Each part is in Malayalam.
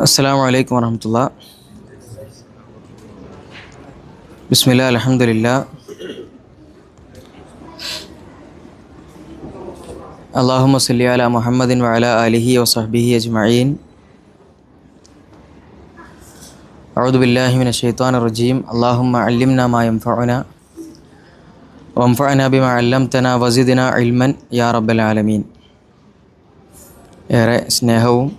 അസ്സലാമു അലൈക്കും വറഹ്മത്തുള്ളാഹി. ബിസ്മില്ലാ അൽഹംദുലില്ലാ. അല്ലാഹുമ്മ സല്ലി അലാ മുഹമ്മദിൻ വഅലാ ആലിഹി വസഹ്ബിഹി അജ്മഈൻ. അഊദു ബില്ലാഹി മിനശ് ശൈത്വാനിർ റജീം. അല്ലാഹുമ്മ അല്ലിംനാ മാ യൻഫഉനാ വൻഫഅനാ ബിമാ അല്ലംതനാ വസിദ്നാ ഇൽമൻ യാ റബ്ബൽ ആലമീൻ. ഏറെ സ്നേഹവും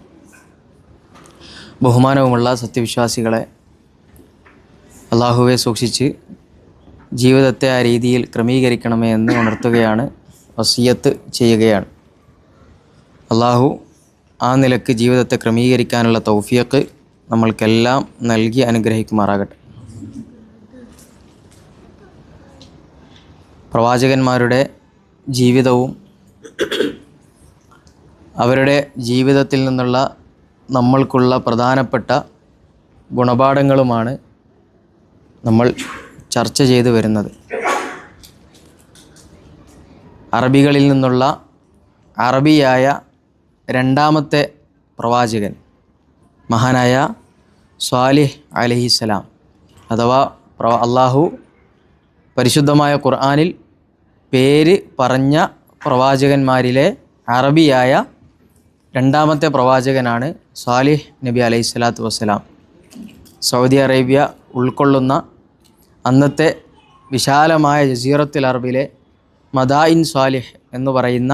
ബഹുമാനവുമുള്ള സത്യവിശ്വാസികളെ, അള്ളാഹുവെ സൂക്ഷിച്ച് ജീവിതത്തെ ആ രീതിയിൽ ക്രമീകരിക്കണമേ എന്ന് ഉണർത്തുകയാണ്, വസിയത്ത് ചെയ്യുകയാണ്. അള്ളാഹു ആ നിലക്ക് ജീവിതത്തെ ക്രമീകരിക്കാനുള്ള തൗഫീഖ് നമ്മൾക്കെല്ലാം നൽകി അനുഗ്രഹിക്കുമാറാകട്ടെ. പ്രവാചകന്മാരുടെ ജീവിതവും അവരുടെ ജീവിതത്തിൽ നിന്നുള്ള നമ്മൾക്കുള്ള പ്രധാനപ്പെട്ട ഗുണപാഠങ്ങളുമാണ് നമ്മൾ ചർച്ച ചെയ്തു വരുന്നത്. അറബികളിൽ നിന്നുള്ള അറബിയായ രണ്ടാമത്തെ പ്രവാചകൻ മഹാനായ സ്വാലിഹ് അലൈഹിസ്സലാം, അഥവാ അള്ളാഹു പരിശുദ്ധമായ ഖുർആനിൽ പേര് പറഞ്ഞ പ്രവാചകന്മാരിലെ അറബിയായ രണ്ടാമത്തെ പ്രവാചകനാണ് സ്വാലിഹ് നബി അലൈഹി സ്വലാത്തു വസ്സലാം. സൗദി അറേബ്യ ഉൾക്കൊള്ളുന്ന അന്നത്തെ വിശാലമായ ജസീറത്തുൽ അറബിലെ മദായിൻ സ്വാലിഹ് എന്ന് പറയുന്ന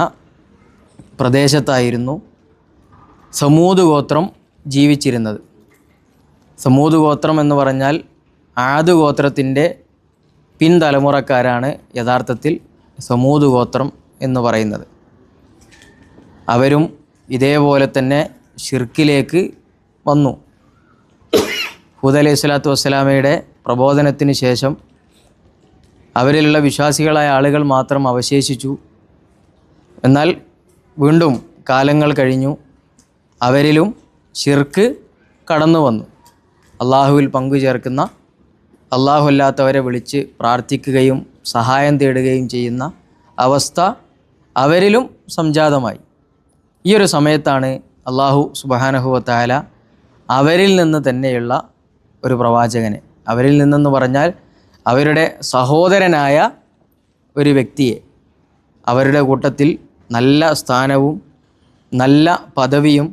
പ്രദേശത്തായിരുന്നു സമൂദ് ഗോത്രം ജീവിച്ചിരുന്നത്. സമൂദ് ഗോത്രം എന്ന് പറഞ്ഞാൽ ആദ് ഗോത്രത്തിൻ്റെ പിൻതലമുറക്കാരാണ് യഥാർത്ഥത്തിൽ സമൂദ് ഗോത്രം എന്ന് പറയുന്നത്. അവരും ഇതേപോലെ തന്നെ ഷിർക്കിലേക്ക് വന്നു. ഹൂദ് അലൈഹി സ്വലാത്തു വസ്സലാമയുടെ പ്രബോധനത്തിന് ശേഷം അവരിലുള്ള വിശ്വാസികളായ ആളുകൾ മാത്രം അവശേഷിച്ചു. എന്നാൽ വീണ്ടും കാലങ്ങൾ കഴിഞ്ഞു, അവരിലും ഷിർക്ക് കടന്നു വന്നു. അള്ളാഹുവിൽ പങ്കു ചേർക്കുന്ന, അള്ളാഹു അല്ലാത്തവരെ വിളിച്ച് പ്രാർത്ഥിക്കുകയും സഹായം തേടുകയും ചെയ്യുന്ന അവസ്ഥ അവരിലും സംജാതമായി. ഈ ഒരു സമയത്താണ് അള്ളാഹു സുബ്ഹാനഹു വ തആല അവരിൽ നിന്ന് തന്നെയുള്ള ഒരു പ്രവാചകനെ, അവരിൽ നിന്നെന്ന് പറഞ്ഞാൽ അവരുടെ സഹോദരനായ ഒരു വ്യക്തിയെ, അവരുടെ കൂട്ടത്തിൽ നല്ല സ്ഥാനവും നല്ല പദവിയും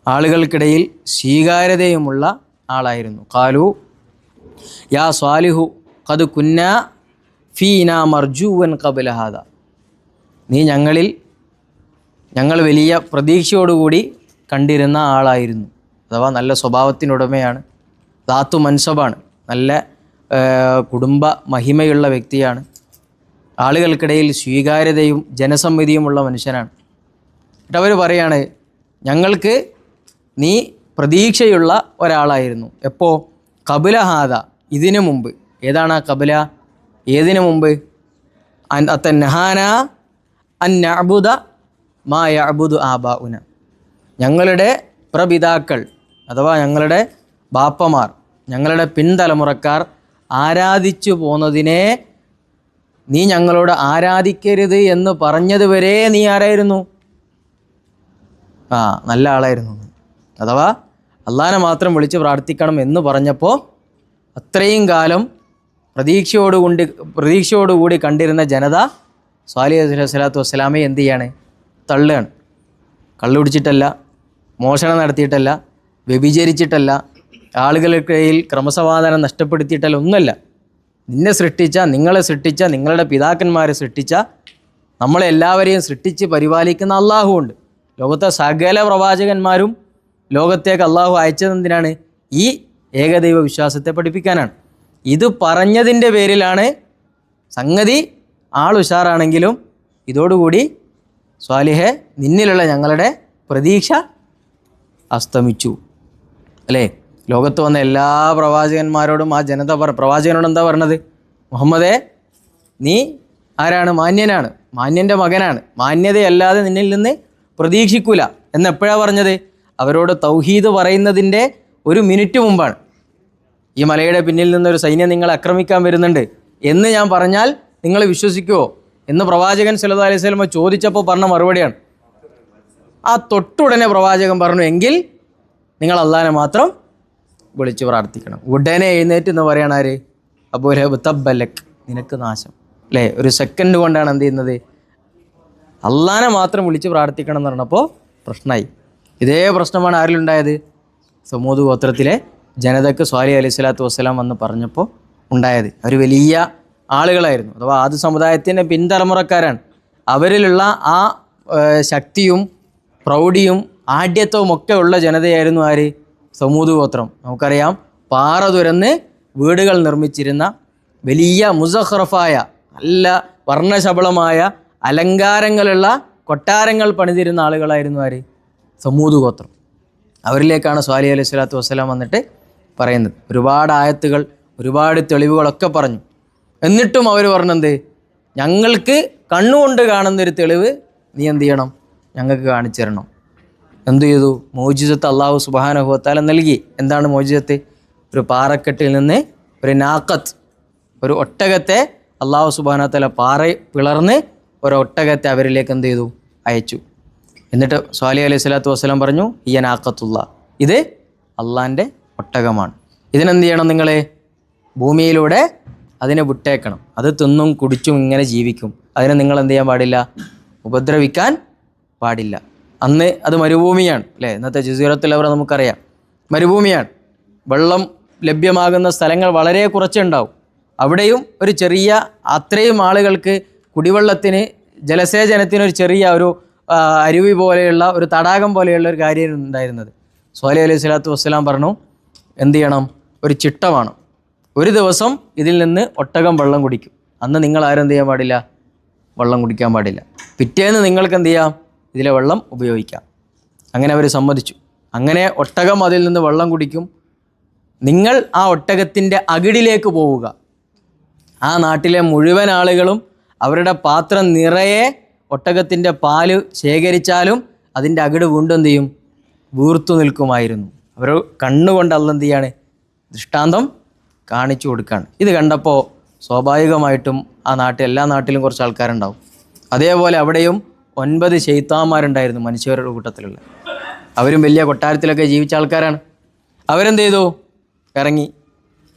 ആളുകൾക്കിടയിൽ സ്വീകാര്യതയുമുള്ള ആളായിരുന്നു. ഖാലു യാ സ്വാലിഹു ഖദ് കുന്നാ ഫീനാ മർജൂവൻ ഖബ്ല ഹാദാ, നീ ഞങ്ങൾ വലിയ പ്രതീക്ഷയോടുകൂടി കണ്ടിരുന്ന ആളായിരുന്നു. അഥവാ നല്ല സ്വഭാവത്തിനുടമയാണ്, ദാത്തു മൻസബാണ്, നല്ല കുടുംബ മഹിമയുള്ള വ്യക്തിയാണ്, ആളുകൾക്കിടയിൽ സ്വീകാര്യതയും ജനസമ്മതിയുമുള്ള മനുഷ്യനാണ്. എന്നിട്ട് അവർ പറയാണ്, ഞങ്ങൾക്ക് നീ പ്രതീക്ഷയുള്ള ഒരാളായിരുന്നു. എപ്പോൾ? ഖബ്ല ഹാദ, ഇതിനു മുമ്പ്. ഏതാണ് ആ ഖബ്ല? ഏതിനു മുമ്പ്? അത്തന്നഹാന അൻ നഅബുദ മാ യഅബുദു ആബാഉന, ഞങ്ങളുടെ പ്രപിതാക്കൾ അഥവാ ഞങ്ങളുടെ ബാപ്പമാർ, ഞങ്ങളുടെ പിൻതലമുറക്കാർ ആരാധിച്ചു പോന്നതിനെ നീ ഞങ്ങളോട് ആരാധിക്കരുത് എന്ന് പറഞ്ഞത് വരെ നീ ആരായിരുന്നു? നല്ല ആളായിരുന്നു. അഥവാ അള്ളാഹനെ മാത്രം വിളിച്ച് പ്രാർത്ഥിക്കണം എന്ന് പറഞ്ഞപ്പോൾ അത്രയും കാലം പ്രതീക്ഷയോടുകൂടി കണ്ടിരുന്ന ജനത സ്വാലിഹ് അലൈഹി സ്വലാത്തു വസ്സലാമെ എന്ത് ചെയ്യാണ്? തള്ളുകയാണ്. കള്ളു കുടിച്ചിട്ടല്ല, മോഷണം നടത്തിയിട്ടല്ല, വ്യഭിചരിച്ചിട്ടല്ല, ആളുകൾക്കിടയിൽ ക്രമസമാധാനം നഷ്ടപ്പെടുത്തിയിട്ടല്ല, ഒന്നുമല്ല. നിങ്ങളെ സൃഷ്ടിച്ച, നിങ്ങളുടെ പിതാക്കന്മാരെ സൃഷ്ടിച്ച, നമ്മളെ എല്ലാവരെയും സൃഷ്ടിച്ച് പരിപാലിക്കുന്ന അള്ളാഹു ഉണ്ട്. ലോകത്തെ സകല പ്രവാചകന്മാരും ലോകത്തേക്ക് അള്ളാഹു അയച്ചതെന്തിനാണ്? ഈ ഏകദൈവ വിശ്വാസത്തെ പഠിപ്പിക്കാനാണ്. ഇത് പറഞ്ഞതിൻ്റെ പേരിലാണ് സംഗതി ആളുഷാറാണെങ്കിലും ഇതോടുകൂടി സ്വാലിഹെ നിന്നിലുള്ള ഞങ്ങളുടെ പ്രതീക്ഷ അസ്തമിച്ചു. അല്ലേ? ലോകത്ത് വന്ന എല്ലാ പ്രവാചകന്മാരോടും ആ ജനത പ്രവാചകനോട് എന്താ പറഞ്ഞത്? മുഹമ്മദേ, നീ ആരാണ്? മാന്യനാണ്, മാന്യൻ്റെ മകനാണ്, മാന്യതയല്ലാതെ നിന്നിൽ നിന്ന് പ്രതീക്ഷിക്കൂല എന്നെപ്പോഴാണ് പറഞ്ഞത്? അവരോട് തൗഹീദ് പറയുന്നതിൻ്റെ ഒരു മിനിറ്റ് മുമ്പാണ്. ഈ മലയുടെ പിന്നിൽ നിന്നൊരു സൈന്യം നിങ്ങളെ ആക്രമിക്കാൻ വരുന്നുണ്ട് എന്ന് ഞാൻ പറഞ്ഞാൽ നിങ്ങൾ വിശ്വസിക്കുമോ എന്ന് പ്രവാചകൻ സല്ലല്ലാഹു അലൈഹി വസല്ലം ചോദിച്ചപ്പോൾ പറഞ്ഞ മറുപടിയാണ്. ആ തൊട്ടുടനെ പ്രവാചകൻ പറഞ്ഞു, എങ്കിൽ നിങ്ങൾ അള്ളാഹിനെ മാത്രം വിളിച്ച് പ്രാർത്ഥിക്കണം. ഉടനെ എഴുന്നേറ്റ് എന്ന് പറയണ ആര്? അബൂ ലഹബ് തബ്ബലക്, നിനക്ക് നാശം. അല്ലേ? ഒരു സെക്കൻഡ് കൊണ്ടാണ് എന്ത് ചെയ്യുന്നത്? അള്ളാഹിനെ മാത്രം വിളിച്ച് പ്രാർത്ഥിക്കണം എന്ന് പറഞ്ഞപ്പോൾ പ്രശ്നമായി. ഇതേ പ്രശ്നമാണ് ആരിലുണ്ടായത്? സമൂദ് ഗോത്രത്തിലെ ജനതയ്ക്ക് സ്വാലിഹ് അലൈഹി സ്വലാത്തു വസ്സലാം വന്ന് പറഞ്ഞപ്പോൾ ഉണ്ടായത്. അവർ വലിയ ആളുകളായിരുന്നു, അഥവാ ആദ് സമുദായത്തിൻ്റെ പിൻതലമുറക്കാരാണ്. അവരിലുള്ള ആ ശക്തിയും പ്രൗഢിയും ആഢ്യത്വവും ഒക്കെ ഉള്ള ജനതയായിരുന്നു ആര്? സമൂദ് ഗോത്രം. നമുക്കറിയാം, പാറ തുരന്ന് വീടുകൾ നിർമ്മിച്ചിരുന്ന വലിയ മുസഖറഫായ നല്ല വർണ്ണശബളമായ അലങ്കാരങ്ങളുള്ള കൊട്ടാരങ്ങൾ പണിതിരുന്ന ആളുകളായിരുന്നു ആര്? സമൂദ് ഗോത്രം. അവരിലേക്കാണ് സ്വാലിഹ് അലൈഹി സ്വലാത്തു വസ്സലാം വന്നിട്ട് പറയുന്നത്. ഒരുപാട് ആയത്തുകൾ, ഒരുപാട് തെളിവുകളൊക്കെ പറഞ്ഞു. എന്നിട്ടും അവർ പറഞ്ഞെന്ത്? ഞങ്ങൾക്ക് കണ്ണുകൊണ്ട് കാണുന്നൊരു തെളിവ് നീ എന്ത് ചെയ്യണം? ഞങ്ങൾക്ക് കാണിച്ചു തരണം. എന്തു ചെയ്തു? മോചിതത്ത് അള്ളാഹു സുബ്ഹാനഹു വ തആല നൽകി. എന്താണ് മോചിതത്ത്? ഒരു പാറക്കെട്ടിൽ നിന്ന് ഒരു നാഖത്ത്, ഒരു ഒട്ടകത്തെ അള്ളാഹു സുബ്ഹാനഹു വ തആല പാറ പിളർന്ന് ഒരു ഒട്ടകത്തെ അവരിലേക്ക് എന്ത് ചെയ്തു? അയച്ചു. എന്നിട്ട് സ്വാലിഹ് അലൈഹി സ്വലാത്തു വസ്സലാം പറഞ്ഞു, ഹിയ നാഖത്തുള്ള, ഇത് അള്ളാൻ്റെ ഒട്ടകമാണ്. ഇതിനെന്ത് ചെയ്യണം? നിങ്ങൾ ഭൂമിയിലൂടെ അതിനെ വിട്ടേക്കണം. അത് തിന്നും കുടിച്ചും ഇങ്ങനെ ജീവിക്കും. അതിനെ നിങ്ങൾ എന്ത് ചെയ്യാൻ പാടില്ല? ഉപദ്രവിക്കാൻ പാടില്ല. അന്ന് അത് മരുഭൂമിയാണ്, അല്ലേ? ഇന്നത്തെ ജസീറത്തുൽ അറബ് നമുക്കറിയാം, മരുഭൂമിയാണ്. വെള്ളം ലഭ്യമാകുന്ന സ്ഥലങ്ങൾ വളരെ കുറച്ചുണ്ടാവും. അവിടെയും ഒരു ചെറിയ, അത്രയും ആളുകൾക്ക് കുടിവെള്ളത്തിന്, ജലസേചനത്തിന് ഒരു ചെറിയ ഒരു അരുവി പോലെയുള്ള ഒരു തടാകം പോലെയുള്ള ഒരു കാര്യം ഉണ്ടായിരുന്നത്. സ്വാലിഹ് അലൈഹി സ്വലാത്തു വസ്സലാം പറഞ്ഞു, എന്ത് ചെയ്യണം? ഒരു ചിട്ട വേണം. ഒരു ദിവസം ഇതിൽ നിന്ന് ഒട്ടകം വെള്ളം കുടിക്കും. അന്ന് നിങ്ങൾ ആരും എന്ത് ചെയ്യാൻ പാടില്ല? വെള്ളം കുടിക്കാൻ പാടില്ല. പിറ്റേന്ന് നിങ്ങൾക്ക് എന്ത് ചെയ്യാം? ഇതിലെ വെള്ളം ഉപയോഗിക്കാം. അങ്ങനെ അവർ സമ്മതിച്ചു. അങ്ങനെ ഒട്ടകം അതിൽ നിന്ന് വെള്ളം കുടിക്കും. നിങ്ങൾ ആ ഒട്ടകത്തിൻ്റെ അകിടിലേക്ക് പോവുക. ആ നാട്ടിലെ മുഴുവൻ ആളുകളും അവരുടെ പാത്രം നിറയെ ഒട്ടകത്തിൻ്റെ പാല് ശേഖരിച്ചാലും അതിൻ്റെ അകിട് വീണ്ടും എന്ത് ചെയ്യും? വീർത്തു നിൽക്കുമായിരുന്നു. അവർ കണ്ണുകൊണ്ട് അള്ളാഹ് എന്ത് ചെയ്യാണ്? ദൃഷ്ടാന്തം കാണിച്ചു കൊടുക്കുകയാണ്. ഇത് കണ്ടപ്പോൾ സ്വാഭാവികമായിട്ടും ആ നാട്ടിൽ, എല്ലാ നാട്ടിലും കുറച്ച് ആൾക്കാരുണ്ടാവും. അതേപോലെ അവിടെയും 9 ശൈത്താന്മാരുണ്ടായിരുന്നു മനുഷ്യരുടെ കൂട്ടത്തിലുള്ള. അവരും വലിയ കൊട്ടാരത്തിലൊക്കെ ജീവിച്ച ആൾക്കാരാണ്. അവരെന്ത് ചെയ്തു? ഇറങ്ങി.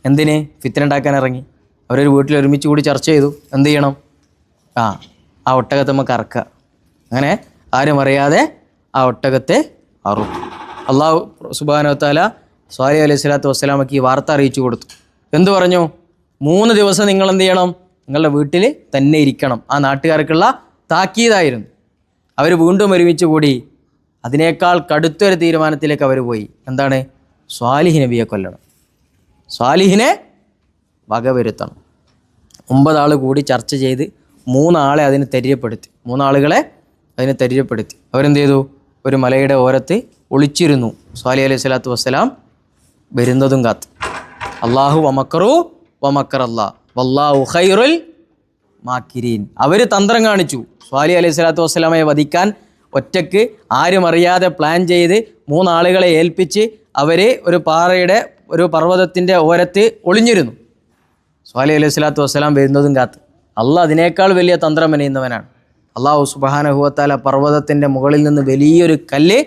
എന്തിന്? ഫിത്ന ഉണ്ടാക്കാൻ ഇറങ്ങി. അവരൊരു വീട്ടിൽ ഒരുമിച്ച് കൂടി ചർച്ച ചെയ്തു, എന്ത് ചെയ്യണം? ആ ഒട്ടകത്തെ നമുക്ക് അറക്കുക. അങ്ങനെ ആരും അറിയാതെ ആ ഒട്ടകത്തെ അറുക്കും. അള്ളാഹു സുബ്ഹാനഹു വ തആല സ്വാലിഹ് അലൈഹി സ്വലാത്തു വസ്സലാമക്ക് ഈ വാർത്ത അറിയിച്ചു കൊടുത്തു. എന്തു പറഞ്ഞു? 3 ദിവസം നിങ്ങൾ എന്ത് ചെയ്യണം? നിങ്ങളുടെ വീട്ടിൽ തന്നെ ഇരിക്കണം. ആ നാട്ടുകാർക്കുള്ള താക്കീതായിരുന്നു. അവർ വീണ്ടും ഒരുമിച്ച് കൂടി അതിനേക്കാൾ കടുത്തൊരു തീരുമാനത്തിലേക്ക് അവർ പോയി. എന്താണ്? സ്വാലിഹ് നബിയെ കൊല്ലണം, സ്വാലിഹിനെ വകവരുത്തണം. 9 ആൾ കൂടി ചർച്ച ചെയ്ത് 3 ആളെ അതിന് തെര്യപ്പെടുത്തി. 3 ആളുകളെ അതിന് തെര്യപ്പെടുത്തി. അവരെന്ത് ചെയ്തു? ഒരു മലയുടെ ഓരത്ത് ഒളിച്ചിരുന്നു. സ്വാലിഹ് അലൈഹി സ്വലാത്തു വസ്സലാം വരുന്നതും കാത്ത്. അള്ളാഹു വമക്കറു വമക്കറല്ലാ വല്ലാഹു ഖൈറുൽ മാക്കിരീൻ. അവർ തന്ത്രം കാണിച്ചു. സ്വാലിഹ് അലൈഹി സ്വലാത്തു വസ്സലാമയെ വധിക്കാൻ ഒറ്റയ്ക്ക് ആരും അറിയാതെ പ്ലാൻ ചെയ്ത് 3 ആളുകളെ ഏൽപ്പിച്ച് അവർ ഒരു പാറയുടെ, ഒരു പർവ്വതത്തിൻ്റെ ഓരത്ത് ഒളിഞ്ഞിരുന്നു. സ്വാലിഹ് അലൈഹി സ്വലാത്തു വസ്സലാം വരുന്നതും കാത്ത്. അള്ളാഹ് അതിനേക്കാൾ വലിയ തന്ത്രം മെനയുന്നവനാണ്. അള്ളാഹു സുബ്ഹാനഹു വ തആല പർവ്വതത്തിൻ്റെ മുകളിൽ നിന്ന് വലിയൊരു കല്ല്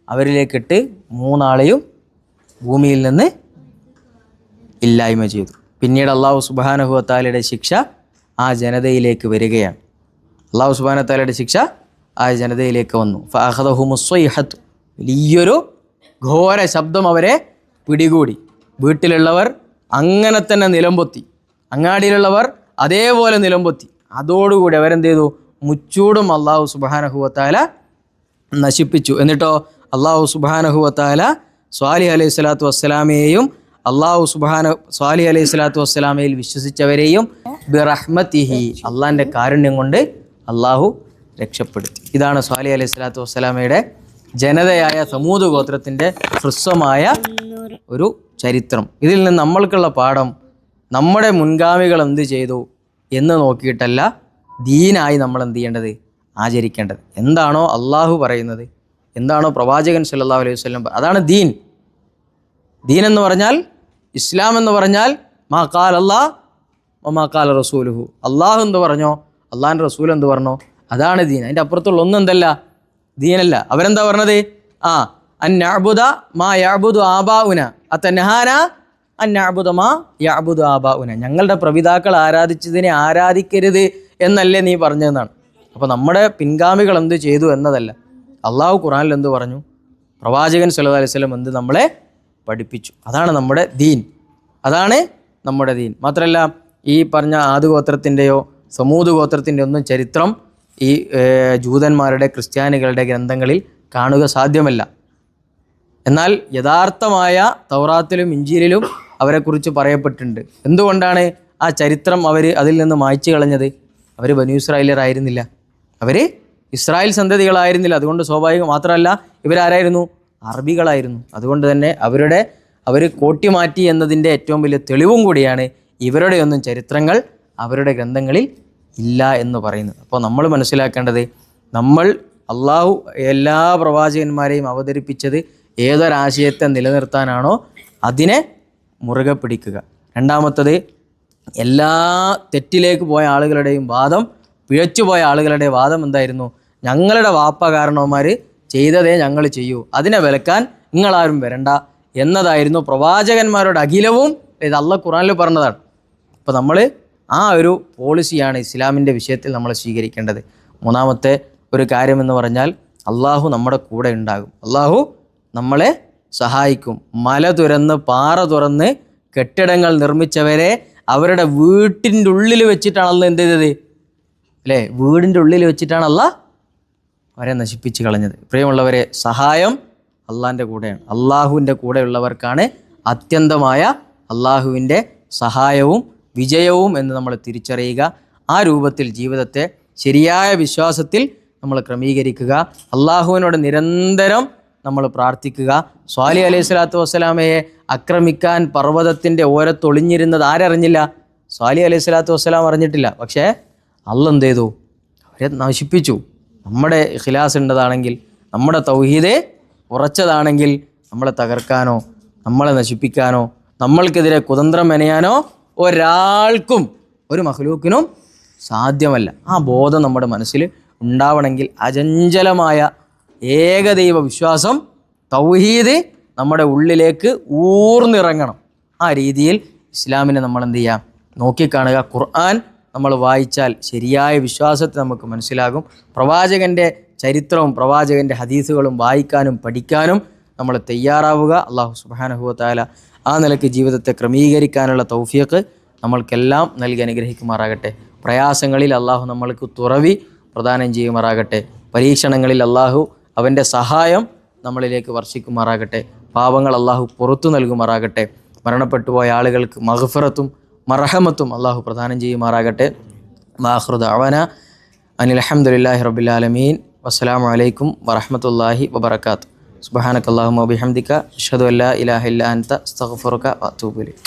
അവരിലേക്കിട്ട് 3 ആളെയും ഭൂമിയിൽ നിന്ന് ഇല്ലായ്മ ചെയ്തു. പിന്നീട് അള്ളാഹു സുബ്ഹാനഹു വ തആലയുടെ ശിക്ഷ ആ ജനതയിലേക്ക് വരികയാണ്. അള്ളാഹു സുബ്ഹാനഹു വ തആലയുടെ ശിക്ഷ ആ ജനതയിലേക്ക് വന്നു. ഫഅഖദഹുമുസ് സ്വൈഹത്തു, വലിയൊരു ഘോര ശബ്ദം അവരെ പിടികൂടി. വീട്ടിലുള്ളവർ അങ്ങനെ തന്നെ നിലംപൊത്തി, അങ്ങാടിയിലുള്ളവർ അതേപോലെ നിലംപൊത്തി. അതോടുകൂടി അവരെന്ത് ചെയ്തു? മുച്ചൂടും അള്ളാഹു സുബ്ഹാനഹു വ തആല നശിപ്പിച്ചു. എന്നിട്ടോ അള്ളാഹു സുബ്ഹാനഹു വ തആല സ്വാലിഹ് അലൈഹി സ്വലാത്തു വസ്സലാമയെയും സ്വാലിഹ് അലൈഹി സ്വലാത്തു വസ്സലാമയിൽ വിശ്വസിച്ചവരെയും ബിറഹ്മതിഹി, അള്ളാഹിൻ്റെ കാരുണ്യം കൊണ്ട് അള്ളാഹു രക്ഷപ്പെടുത്തി. ഇതാണ് സ്വാലിഹ് അലൈഹി സ്വലാത്തു വസ്സലാമയുടെ ജനതയായ സമൂദ് ഗോത്രത്തിൻ്റെ ഹ്രസ്വമായ ഒരു ചരിത്രം. ഇതിൽ നിന്ന് നമ്മൾക്കുള്ള പാഠം, നമ്മുടെ മുൻഗാമികൾ എന്ത് ചെയ്തു എന്ന് നോക്കിയിട്ടല്ല ദീനായി നമ്മൾ എന്ത് ചെയ്യേണ്ടത്? ആചരിക്കേണ്ടത്. എന്താണോ അള്ളാഹു പറയുന്നത്, എന്താണോ പ്രവാചകൻ സല്ലല്ലാഹു അലൈഹി വസല്ലം, അതാണ് ദീൻ. ദീൻ എന്ന് പറഞ്ഞാൽ, ഇസ്ലാം എന്ന് പറഞ്ഞാൽ മാ ഖാല അല്ലാഹ് വമാ ഖാല റസൂലുഹു, അള്ളാഹു എന്ത് പറഞ്ഞോ അള്ളാഹിൻ്റെ റസൂൽ എന്ത് പറഞ്ഞോ അതാണ് ദീൻ. അതിൻ്റെ അപ്പുറത്തുള്ള ഒന്നും എന്തല്ല? ദീനല്ല. അവരെന്താ പറഞ്ഞത്? അൻ നഅ്ബുദ മാ യഅ്ബുദു ആബാഉന അതൻഹാന അൻ നഅ്ബുദ മാ യഅ്ബുദു ആബാഉന. ഞങ്ങളുടെ പ്രപിതാക്കൾ ആരാധിച്ചതിനെ ആരാധിക്കരുത് എന്നല്ലേ നീ പറഞ്ഞതെന്നാണ്. അപ്പോൾ നമ്മുടെ പിൻഗാമികൾ എന്ത് ചെയ്തു എന്നതല്ല. അള്ളാഹു ഖുർആനിൽ എന്ത് പറഞ്ഞു, പ്രവാചകൻ സല്ലല്ലാഹു അലൈഹി വസല്ലം എന്ത് നമ്മളെ പഠിപ്പിച്ചു. അതാണ് നമ്മുടെ ദീൻ, അതാണ് നമ്മുടെ ദീൻ. മാത്രമല്ല ഈ പറഞ്ഞ ആദ് ഗോത്രത്തിൻ്റെയോ സമൂദ് ഗോത്രത്തിൻ്റെ ഒന്നും ചരിത്രം ഈ ജൂതന്മാരുടെ ക്രിസ്ത്യാനികളുടെ ഗ്രന്ഥങ്ങളിൽ കാണുക സാധ്യമല്ല. എന്നാൽ യഥാർത്ഥമായ തൗറാത്തിലും ഇഞ്ചീലിലും അവരെക്കുറിച്ച് പറയപ്പെട്ടിട്ടുണ്ട്. എന്തുകൊണ്ടാണ് ആ ചരിത്രം അതിൽ നിന്ന് മായ്ച്ചു കളഞ്ഞത്? അവർ ബനൂ ഇസ്രായേലരായിരുന്നില്ല, അവർ ഇസ്രായേൽ സന്തതികളായിരുന്നില്ല. അതുകൊണ്ട് സ്വാഭാവികം. മാത്രമല്ല ഇവരാരായിരുന്നു? അറബികളായിരുന്നു. അതുകൊണ്ട് തന്നെ അവർ കോട്ടിമാറ്റി എന്നതിൻ്റെ ഏറ്റവും വലിയ തെളിവും കൂടിയാണ് ഇവരുടെയൊന്നും ചരിത്രങ്ങൾ അവരുടെ ഗ്രന്ഥങ്ങളിൽ ഇല്ല എന്ന് പറയുന്നത്. അപ്പോൾ നമ്മൾ മനസ്സിലാക്കേണ്ടത്, നമ്മൾ അള്ളാഹു എല്ലാ പ്രവാചകന്മാരെയും അവതരിപ്പിച്ചത് ഏതൊരാശയത്തെ നിലനിർത്താനാണോ അതിനെ മുറുകെ പിടിക്കുക. രണ്ടാമത്തത്, എല്ലാ തെറ്റിലേക്ക് പോയ ആളുകളുടെയും വാദം, പിഴച്ചുപോയ ആളുകളുടെ വാദം എന്തായിരുന്നു? ഞങ്ങളുടെ വാപ്പ കാരണവന്മാർ ചെയ്തതേ ഞങ്ങൾ ചെയ്യൂ, അതിനെ വിലക്കാൻ നിങ്ങളാരും വരണ്ട എന്നതായിരുന്നു പ്രവാചകന്മാരുടെ അഖിലവും. ഇത് അള്ളാഹ് ഖുർആനിൽ പറഞ്ഞതാണ്. അപ്പോൾ നമ്മൾ ആ ഒരു പോളിസിയാണ് ഇസ്ലാമിൻ്റെ വിഷയത്തിൽ നമ്മൾ സ്വീകരിക്കേണ്ടത്. മൂന്നാമത്തെ ഒരു കാര്യമെന്ന് പറഞ്ഞാൽ, അള്ളാഹു നമ്മുടെ കൂടെ ഉണ്ടാകും, അള്ളാഹു നമ്മളെ സഹായിക്കും. മല തുരന്ന് പാറ തുറന്ന് കെട്ടിടങ്ങൾ നിർമ്മിച്ചവരെ അവരുടെ വീട്ടിൻ്റെ ഉള്ളിൽ വെച്ചിട്ടാണ് അള്ളാഹ് എന്ത് ചെയ്തത് അല്ലേ? വീടിൻ്റെ ഉള്ളിൽ വെച്ചിട്ടാണ് അള്ളാഹ് അവരെ നശിപ്പിച്ച് കളഞ്ഞത്. പ്രിയമുള്ളവരെ, സഹായം അള്ളാഹിൻ്റെ കൂടെയാണ്. അള്ളാഹുവിൻ്റെ കൂടെയുള്ളവർക്കാണ് അത്യന്തമായ അള്ളാഹുവിൻ്റെ സഹായവും വിജയവും എന്ന് നമ്മൾ തിരിച്ചറിയുക. ആ രൂപത്തിൽ ജീവിതത്തെ ശരിയായ വിശ്വാസത്തിൽ നമ്മൾ ക്രമീകരിക്കുക. അള്ളാഹുവിനോട് നിരന്തരം നമ്മൾ പ്രാർത്ഥിക്കുക. സ്വാലിഹ് അലൈഹി സ്വലാത്തു വസ്സലാമയെ ആക്രമിക്കാൻ പർവ്വതത്തിൻ്റെ ഓരത്തൊളിഞ്ഞിരുന്നത് ആരറിഞ്ഞില്ല? സ്വാലിഹ് അലൈഹി സ്വലാത്തു വസ്സലാം അറിഞ്ഞിട്ടില്ല. പക്ഷേ അള്ളാഹ് എന്ത് ചെയ്തു? അവരെ നശിപ്പിച്ചു. നമ്മുടെ ഇഖ്ലാസ് ഉണ്ടതാണെങ്കിൽ, നമ്മുടെ തൗഹീദ് ഉറച്ചതാണെങ്കിൽ നമ്മളെ തകർക്കാനോ നമ്മളെ നശിപ്പിക്കാനോ നമ്മൾക്കെതിരെ കുതന്ത്രം മെനയാനോ ഒരാൾക്കും ഒരു മഖ്ലൂക്കിനും സാധ്യമല്ല. ആ ബോധം നമ്മുടെ മനസ്സിൽ ഉണ്ടാവണമെങ്കിൽ അചഞ്ചലമായ ഏകദൈവ വിശ്വാസം, തൗഹീദ് നമ്മുടെ ഉള്ളിലേക്ക് ഊർന്നിറങ്ങണം. ആ രീതിയിൽ ഇസ്ലാമിനെ നമ്മൾ എന്ത് ചെയ്യാം? നോക്കിക്കാണുക. ഖുർആൻ നമ്മൾ വായിച്ചാൽ ശരിയായ വിശ്വാസത്തെ നമുക്ക് മനസ്സിലാകും. പ്രവാചകൻ്റെ ചരിത്രവും പ്രവാചകൻ്റെ ഹദീസുകളും വായിക്കാനും പഠിക്കാനും നമ്മൾ തയ്യാറാവുക. അല്ലാഹു സുബ്ഹാനഹു വ തആല ആ നിലയ്ക്ക് ജീവിതത്തെ ക്രമീകരിക്കാനുള്ള തൗഫീഖ് നമ്മൾക്കെല്ലാം നൽകി അനുഗ്രഹിക്കുമാറാകട്ടെ. പ്രയാസങ്ങളിൽ അള്ളാഹു നമ്മൾക്ക് തുറവി പ്രദാനം ചെയ്യുമാറാകട്ടെ. പരീക്ഷണങ്ങളിൽ അള്ളാഹു അവൻ്റെ സഹായം നമ്മളിലേക്ക് വർഷിക്കുമാറാകട്ടെ. പാപങ്ങൾ അള്ളാഹു പുറത്തു നൽകുമാറാകട്ടെ. മരണപ്പെട്ടു പോയ ആളുകൾക്ക് മഗ്ഫിറത്തും മർഹമത്തും അള്ളാഹു പ്രദാനം ചെയ്യുമാറാകട്ടെ. ആഖിറു ദഅവാന അനിൽ ഹംദുലില്ലാഹി റബ്ബിൽ ആലമീൻ. വസ്സലാമു അലൈക്കും വറഹ്മത്തുള്ളാഹി വബറകാതുഹു. സുബ്ഹാനകല്ലാഹുമ്മ വബിഹംദിക അഷ്ഹദു അല്ലാ ഇലാഹ ഇല്ലാ അൻത അസ്തഗ്ഫിറുക വഅതൂബു ഇലൈക്.